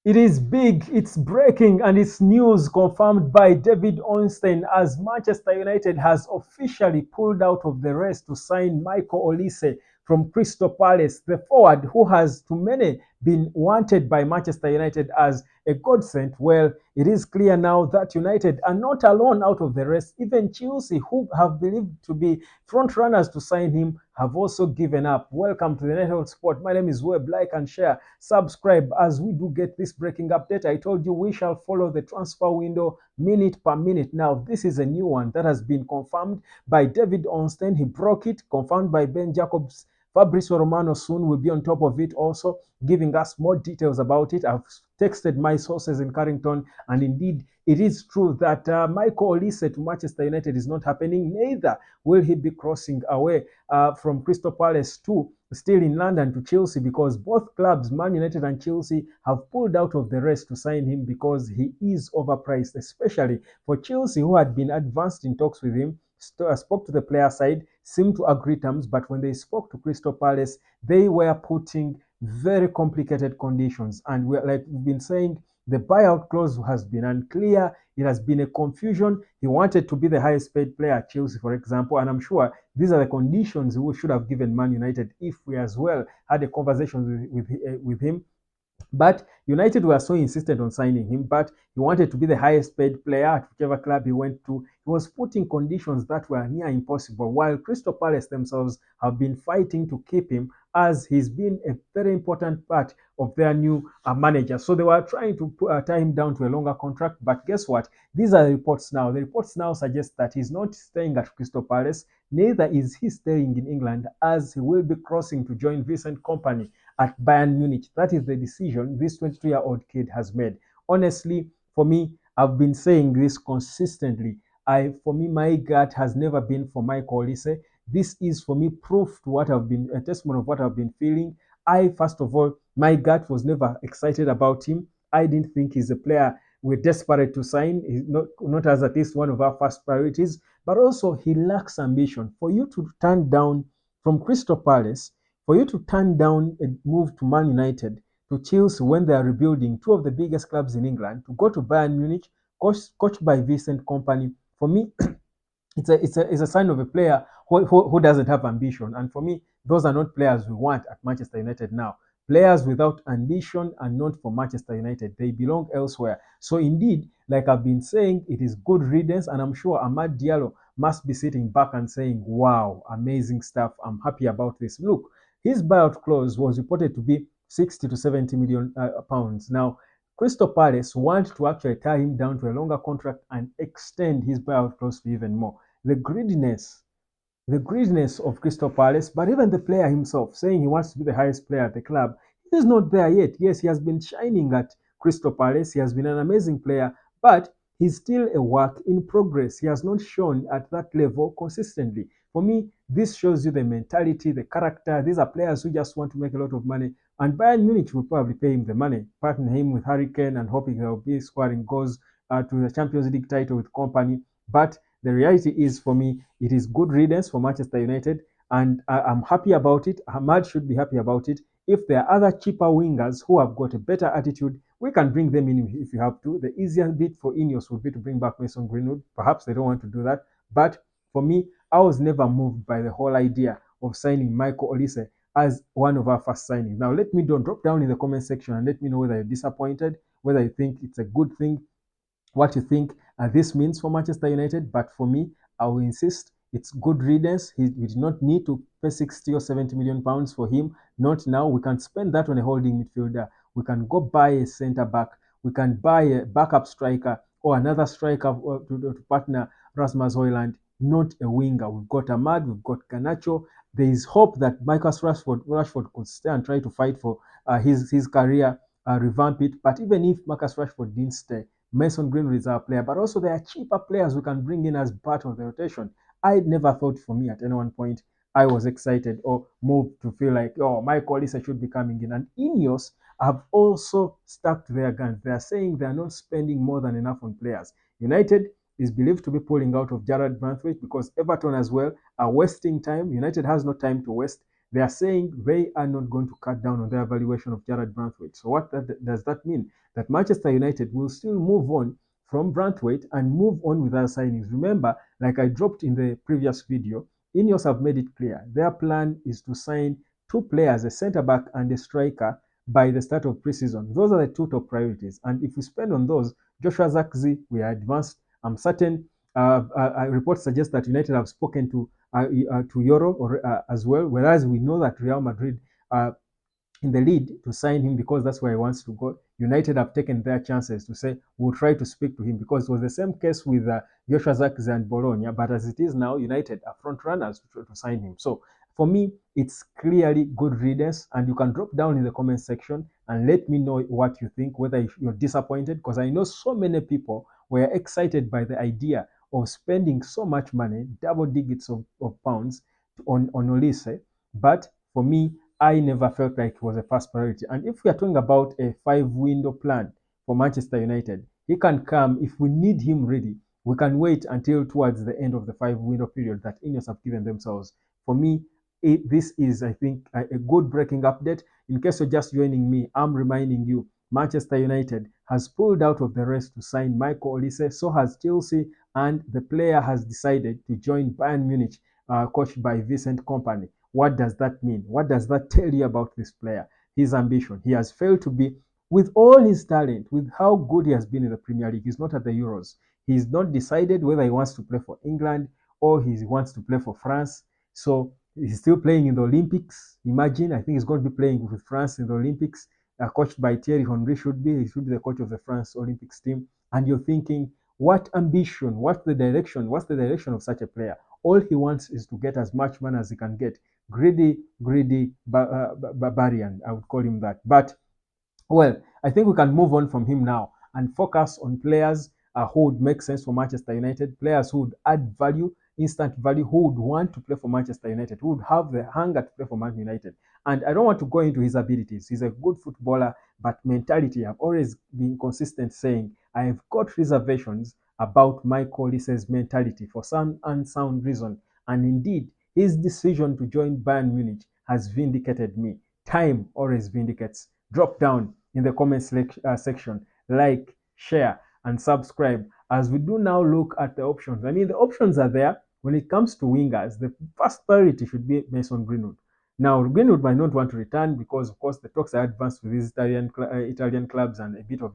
It is big, it's breaking, and it's news confirmed by David Ornstein as Manchester United has officially pulled out of the race to sign Michael Olise from Crystal Palace, the forward who has to many been wanted by Manchester United as a godsend. Well, it is clear now that United are not alone out of the race. Even Chelsea, who have believed to be front runners to sign him, have also given up. Welcome to the Network Sport. My name is Webb. Like and share, subscribe as we do get this breaking update. I told you we shall follow the transfer window minute per minute. Now, this is a new one that has been confirmed by David Ornstein. He broke it, confirmed by Ben Jacobs. Fabrizio Romano soon will be on top of it, also giving us more details about it. I've texted my sources in Carrington, and indeed, it is true that Michael Olise to Manchester United is not happening. Neither will he be crossing away from Crystal Palace to still in London to Chelsea, because both clubs, Man United and Chelsea, have pulled out of the race to sign him because he is overpriced, especially for Chelsea, who had been advanced in talks with him. Spoke to the player side, seemed to agree terms, but when they spoke to Crystal Palace, they were putting very complicated conditions. And like we've been saying, the buyout clause has been unclear. It has been a confusion. He wanted to be the highest paid player at Chelsea, for example, and I'm sure these are the conditions we should have given Man United if we as well had a conversation with him. But United were so insistent on signing him, but he wanted to be the highest paid player at whichever club he went to. He was putting conditions that were near impossible, while Crystal Palace themselves have been fighting to keep him, as he's been a very important part of their new manager. So they were trying to tie him down to a longer contract, but guess what? These are the reports now. The reports now suggest that he's not staying at Crystal Palace, neither is he staying in England, as he will be crossing to join Vincent Company at Bayern Munich. That is the decision this 22-year-old kid has made. Honestly, for me, I've been saying this consistently. For me, my gut has never been for Michael Olise. This is for me proof to what I've been, a testimony of what I've been feeling. First of all, my gut was never excited about him. I didn't think he's a player we're desperate to sign. He's not as at least one of our first priorities, but also he lacks ambition. For you to turn down from Crystal Palace, for you to turn down a move to Man United, to Chelsea when they are rebuilding, two of the biggest clubs in England, to go to Bayern Munich, coached by Vincent Company, for me, it's a sign of a player who doesn't have ambition. And for me, those are not players we want at Manchester United now. Players without ambition are not for Manchester United. They belong elsewhere. So indeed, like I've been saying, it is good riddance, and I'm sure Amad Diallo must be sitting back and saying, "Wow, amazing stuff! I'm happy about this." Look, his buyout clause was reported to be 60 to 70 million pounds. Now, Crystal Palace want to actually tie him down to a longer contract and extend his buyout clause to even more. The greediness, the greediness of Crystal Palace, but even the player himself saying he wants to be the highest player at the club, he's not there yet. Yes, he has been shining at Crystal Palace. He has been an amazing player, but he's still a work in progress. He has not shown at that level consistently. For me, this shows you the mentality, the character. These are players who just want to make a lot of money, and Bayern Munich will probably pay him the money, partner him with Harry Kane, and hoping he'll be scoring goals to the Champions League title with company. But the reality is, for me, it is good riddance for Manchester United, and I'm happy about it. Ahmad should be happy about it. If there are other cheaper wingers who have got a better attitude, we can bring them in if you have to. The easiest bit for Ineos would be to bring back Mason Greenwood. Perhaps they don't want to do that. But for me, I was never moved by the whole idea of signing Michael Olise as one of our first signings. Now, let me drop down in the comment section and let me know whether you're disappointed, whether you think it's a good thing, what you think this means for Manchester United. But for me, I will insist it's good riddance. We do not need to pay 60 or 70 million pounds for him. Not now. We can spend that on a holding midfielder. We can go buy a centre back. We can buy a backup striker or another striker to partner Rasmus Højlund, not a winger. We've got Ahmad, we've got Garnacho. There is hope that Marcus Rashford could stay and try to fight for his career, revamp it. But even if Marcus Rashford didn't stay, Mason Greenwood is our player, but also there are cheaper players we can bring in as part of the rotation. I never thought, for me, at any one point I was excited or moved to feel like, oh, Michael Olise should be coming in. And Ineos have also stuck to their guns. They are saying they are not spending more than enough on players. United is believed to be pulling out of Jared Branthwaite because Everton as well are wasting time. United has no time to waste. They are saying they are not going to cut down on their valuation of Jared Brantwaite. So what does that mean? That Manchester United will still move on from Brantwaite and move on with other signings. Remember, like I dropped in the previous video, Ineos have made it clear their plan is to sign two players, a centre back and a striker, by the start of preseason. Those are the two top priorities. And if we spend on those, Joshua Zirkzee, we are advanced. I'm certain reports suggest that United have spoken to Euro as well, whereas we know that Real Madrid in the lead to sign him because that's where he wants to go. United have taken their chances to say we'll try to speak to him because it was the same case with Joshua Zirkzee and Bologna. But as it is now, United are front runners to sign him. So for me, it's clearly good riddance, and you can drop down in the comment section and let me know what you think, whether you're disappointed, because I know so many people were excited by the idea of spending so much money, double digits of pounds on Olise. But for me, I never felt like it was a first priority. And if we are talking about a 5-window plan for Manchester United, he can come if we need him ready. We can wait until towards the end of the 5-window period that Ineos have given themselves. For me, this is, I think, a good breaking update. In case you're just joining me, I'm reminding you Manchester United has pulled out of the race to sign Michael Olise. So has Chelsea, and the player has decided to join Bayern Munich, coached by Vincent Kompany. What does that mean? What does that tell you about this player? His ambition. He has failed to be, with all his talent, with how good he has been in the Premier League. He's not at the Euros. He's not decided whether he wants to play for England or he wants to play for France. So he's still playing in the Olympics. Imagine, I think he's going to be playing with France in the Olympics, coached by Thierry Henry. He should be the coach of the France Olympics team. And you're thinking, what ambition? What's the direction? What's the direction of such a player? All he wants is to get as much money as he can get. Greedy barbarian, I would call him that. But well, I think we can move on from him now and focus on players who would make sense for Manchester United, players who would add value, instant value, who would want to play for Manchester United, who would have the hunger to play for Man United. And I don't want to go into his abilities. He's a good footballer, but mentality, I've always been consistent saying I've got reservations about Michael Olise's mentality for some unsound reason. And indeed, his decision to join Bayern Munich has vindicated me. Time always vindicates. Drop down in the comment section, like, share, and subscribe as we do now look at the options. I mean, the options are there. When it comes to wingers, the first priority should be Mason Greenwood. Now, Greenwood might not want to return because, of course, the talks are advanced with these Italian clubs and a bit of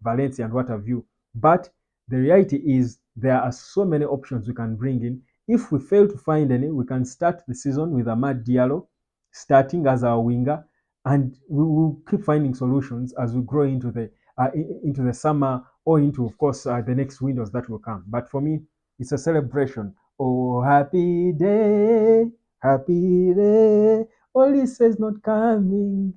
Valencia and what have you. But the reality is there are so many options we can bring in. If we fail to find any, we can start the season with Amad Diallo starting as our winger, and we will keep finding solutions as we grow into the summer or into, of course, the next windows that will come. But for me, it's a celebration. Oh, happy day, Olise is not coming.